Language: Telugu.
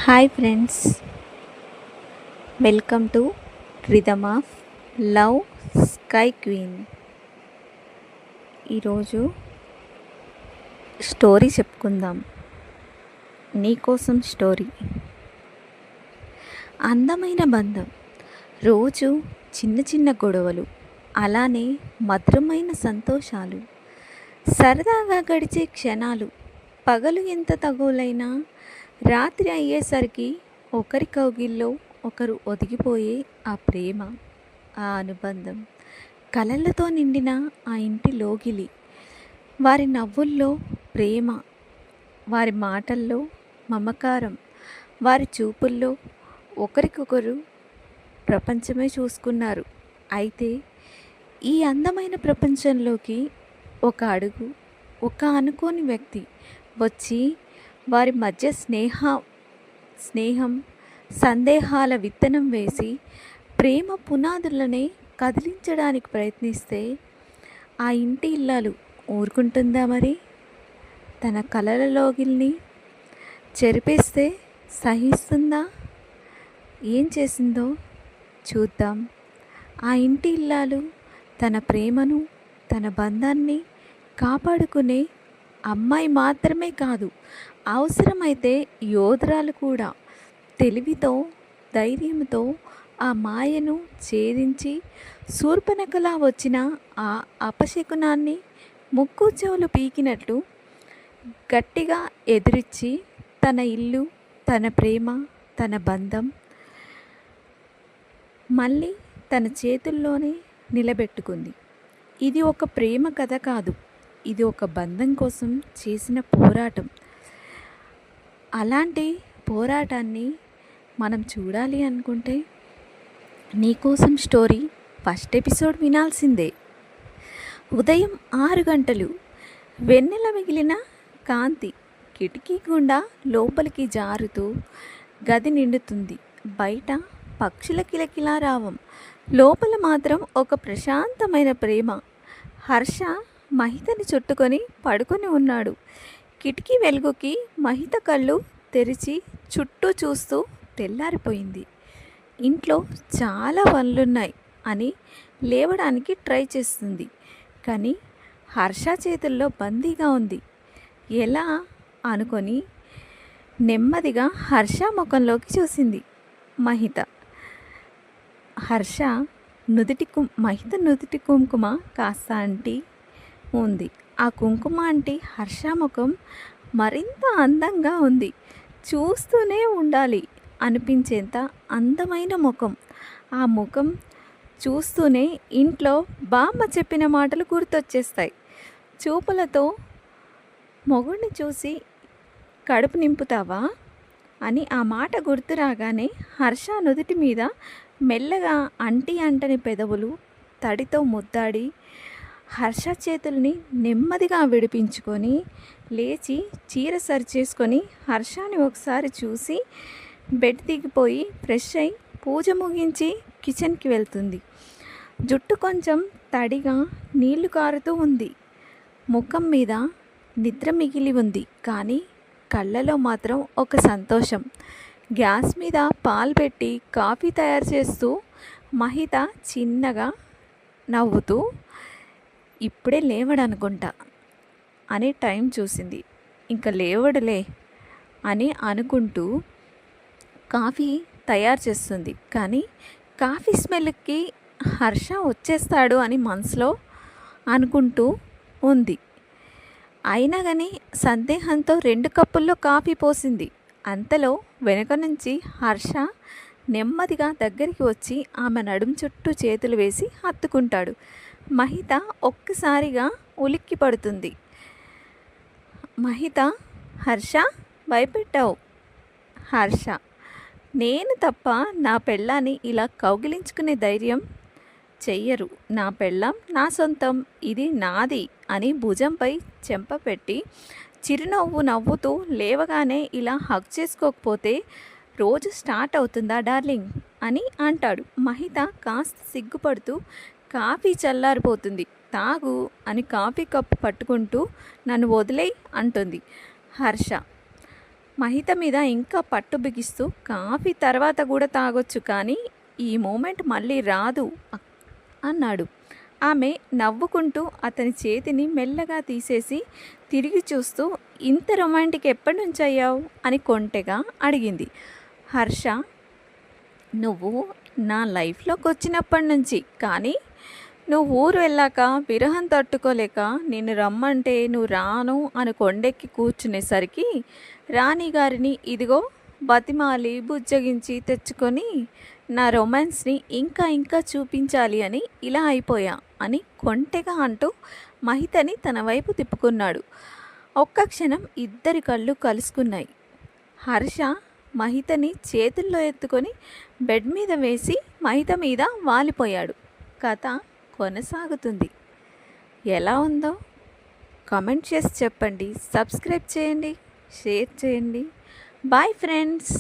Hi friends, welcome to rhythm of love sky queen. ఈరోజు స్టోరీ చెప్పుకుందాం. నీకోసం స్టోరీ. అందమైన బంధం. రోజు చిన్న చిన్న గొడవలు, అలానే మధురమైన సంతోషాలు, సరదాగా గడిచే క్షణాలు. పగలు ఎంత తగులైనా రాత్రి అయ్యేసరికి ఒకరి కౌగిల్లో ఒకరు ఒదిగిపోయే ఆ ప్రేమ, ఆ అనుబంధం, కలలతో నిండిన ఆ ఇంటి లోగిలి. వారి నవ్వుల్లో ప్రేమ, వారి మాటల్లో మమకారం, వారి చూపుల్లో ఒకరికొకరు ప్రపంచమే చూసుకున్నారు. అయితే ఈ అందమైన ప్రపంచంలోకి ఒక అడుగు, ఒక అనుకోని వ్యక్తి వచ్చి వారి మధ్య స్నేహం సందేహాల విత్తనం వేసి ప్రేమ పునాదులనే కదిలించడానికి ప్రయత్నిస్తే ఆ ఇంటి ఇల్లాలు ఊరుకుంటుందా మరి? తన కలల లోగిల్ని చెరిపేస్తే సహిస్తుందా? ఏం చేసిందో చూద్దాం. ఆ ఇంటి ఇల్లాలు తన ప్రేమను, తన బంధాన్ని కాపాడుకునే అమ్మాయి మాత్రమే కాదు, అవసరమైతే యోధురాలు కూడా. తెలివితో, ధైర్యంతో ఆ మాయను ఛేదించి శూర్పణఖలా వచ్చిన ఆ అపశకునాన్ని ముక్కు చెవులు పీకినట్లు గట్టిగా ఎదురిచ్చి తన ఇల్లు, తన ప్రేమ, తన బంధం మళ్ళీ తన చేతుల్లోనే నిలబెట్టుకుంది. ఇది ఒక ప్రేమ కథ కాదు, ఇది ఒక బంధం కోసం చేసిన పోరాటం. అలాంటి పోరాటాన్ని మనం చూడాలి అనుకుంటే నీకోసం స్టోరీ ఫస్ట్ ఎపిసోడ్ వినాల్సిందే. ఉదయం 6 గంటలు. వెన్నెల మిగిలిన కాంతి కిటికీ గుండా లోపలికి జారుతూ గది నిండుతుంది. బయట పక్షుల కిలకిలారావం, లోపల మాత్రం ఒక ప్రశాంతమైన ప్రేమ. హర్ష మహితని చుట్టుకొని పడుకొని ఉన్నాడు. కిటికీ వెలుగుకి మహిత కళ్ళు తెరిచి చుట్టూ చూస్తూ తెల్లారిపోయింది. ఇంట్లో చాలా పనులున్నాయి అని లేవడానికి ట్రై చేస్తుంది. కానీ హర్ష చేతుల్లో బందీగా ఉంది. ఎలా అనుకొని నెమ్మదిగా హర్ష ముఖంలోకి చూసింది మహిత. మహిత నుదుటి కుంకుమ కాస్త అంటి ఉంది. ఆ కుంకుమ అంటి హర్ష ముఖం మరింత అందంగా ఉంది. చూస్తూనే ఉండాలి అనిపించేంత అందమైన ముఖం. ఆ ముఖం చూస్తూనే ఇంట్లో బామ్మ చెప్పిన మాటలు గుర్తొచ్చేస్తాయి. చూపులతో మొగుడిని చూసి కడుపు నింపుతావా అని ఆ మాట గుర్తు రాగానే హర్ష నుదుటి మీద మెల్లగా అంటని పెదవులు తడితో ముద్దాడి హర్ష చేతుల్ని నెమ్మదిగా విడిపించుకొని లేచి చీర సరిచేసుకొని హర్షని ఒకసారి చూసి బెడ్ దిగిపోయి ఫ్రెష్ అయి పూజ ముగించి కిచెన్కి వెళ్తుంది. జుట్టు కొంచెం తడిగా నీళ్లు కారుతూ ఉంది. ముఖం మీద నిద్ర మిగిలి ఉంది. కానీ కళ్ళలో మాత్రం ఒక సంతోషం. గ్యాస్ మీద పాలు పెట్టి కాఫీ తయారు చేస్తూ మహిత చిన్నగా నవ్వుతూ ఇప్పుడే లేవడనుకుంటా అని టైం చూసింది. ఇంకా లేవడులే అని అనుకుంటూ కాఫీ తయారు చేస్తుంది. కానీ కాఫీ స్మెల్కి హర్ష వచ్చేస్తాడు అని మనసులో అనుకుంటూ ఉంది. అయినా కానీ సందేహంతో 2 కప్పుల్లో కాఫీ పోసింది. అంతలో వెనక నుంచి హర్ష నెమ్మదిగా దగ్గరికి వచ్చి ఆమె నడుం చుట్టూ చేతులు వేసి హత్తుకుంటాడు. మహిత ఒక్కసారిగా ఉలిక్కి పడుతుంది. మహిత, హర్ష భయపెట్టావు. హర్ష, నేను తప్ప నా పెళ్ళాన్ని ఇలా కౌగిలించుకునే ధైర్యం చెయ్యరు. నా పెళ్ళాం నా సొంతం, ఇది నాది అని భుజంపై చెంప పెట్టి చిరునవ్వు నవ్వుతూ లేవగానే ఇలా హగ్ చేసుకోకపోతే రోజు స్టార్ట్ అవుతుందా డార్లింగ్ అని అంటాడు. మహిత కాస్త సిగ్గుపడుతూ కాఫీ చల్లారిపోతుంది, తాగు అని కాఫీ కప్పు పట్టుకుంటూ నన్ను వదిలేయ్ అంటుంది. హర్ష, మహిత మీద ఇంకా పట్టు బిగిస్తూ కాఫీ తర్వాత కూడా తాగొచ్చు కానీ ఈ మూమెంట్ మళ్ళీ రాదు అన్నాడు. ఆమె నవ్వుకుంటూ అతని చేతిని మెల్లగా తీసేసి తిరిగి చూస్తూ ఇంత రొమాంటిక్ ఎప్పటి నుంచి అయ్యావు అని కొంటెగా అడిగింది. హర్ష, నువ్వు నా లైఫ్లోకి వచ్చినప్పటి నుంచి, కానీ నువ్వు ఊరు వెళ్ళాక విరహం తట్టుకోలేక నిన్ను రమ్మంటే నువ్వు రాను అని కొండెక్కి కూర్చునేసరికి రాణిగారిని ఇదిగో బతిమాలి బుజ్జగించి తెచ్చుకొని నా రొమాన్స్ని ఇంకా ఇంకా చూపించాలి అని ఇలా అయిపోయా అని కొంటెగా అంటూ మహితని తన వైపు తిప్పుకున్నాడు. ఒక్క క్షణం ఇద్దరి కళ్ళు కలుసుకున్నాయి. హర్ష మహితని చేతుల్లో ఎత్తుకొని బెడ్ మీద వేసి మహిత మీద వాలిపోయాడు. కథ కొనసాగుతుంది. ఎలా ఉందో కామెంట్ చేసి చెప్పండి. సబ్స్క్రైబ్ చేయండి, షేర్ చేయండి. Bye friends.